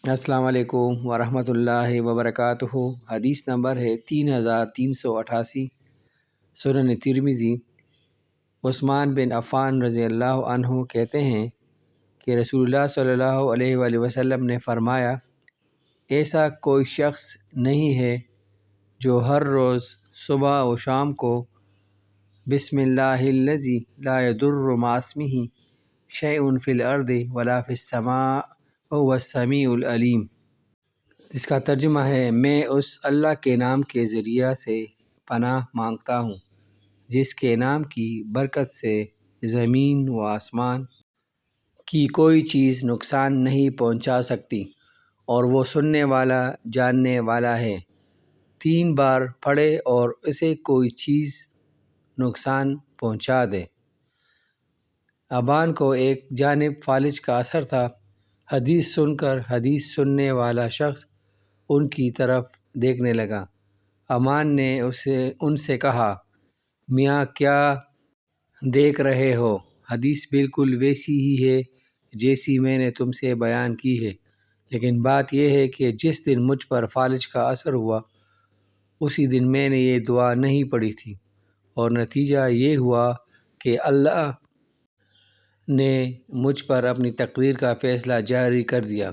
السلام علیکم ورحمۃ اللہ وبرکاتہ۔ حدیث نمبر ہے 3388۔ سنن ترمذی۔ عثمان بن عفان رضی اللہ عنہ کہتے ہیں کہ رسول اللہ صلی اللہ علیہ وآلہ وسلم نے فرمایا، ایسا کوئی شخص نہیں ہے جو ہر روز صبح و شام کو بسم اللہ الذی لا یضر مع اسمہ شیء فی الارض ولا فی السماء وهو السمیع العلیم، اس کا ترجمہ ہے، میں اس اللہ کے نام کے ذریعہ سے پناہ مانگتا ہوں جس کے نام کی برکت سے زمین و آسمان کی کوئی چیز نقصان نہیں پہنچا سکتی، اور وہ سننے والا جاننے والا ہے۔ 3 بار پڑھے اور اسے کوئی چیز نقصان پہنچا دے۔ ابان کو ایک جانب فالج کا اثر تھا۔ حدیث سن کر حدیث سننے والا شخص ان کی طرف دیکھنے لگا۔ امان نے ان سے کہا، میاں کیا دیکھ رہے ہو؟ حدیث بالکل ویسی ہی ہے جیسی میں نے تم سے بیان کی ہے، لیکن بات یہ ہے کہ جس دن مجھ پر فالج کا اثر ہوا اسی دن میں نے یہ دعا نہیں پڑھی تھی، اور نتیجہ یہ ہوا کہ اللہ نے مجھ پر اپنی تقدیر کا فیصلہ جاری کر دیا۔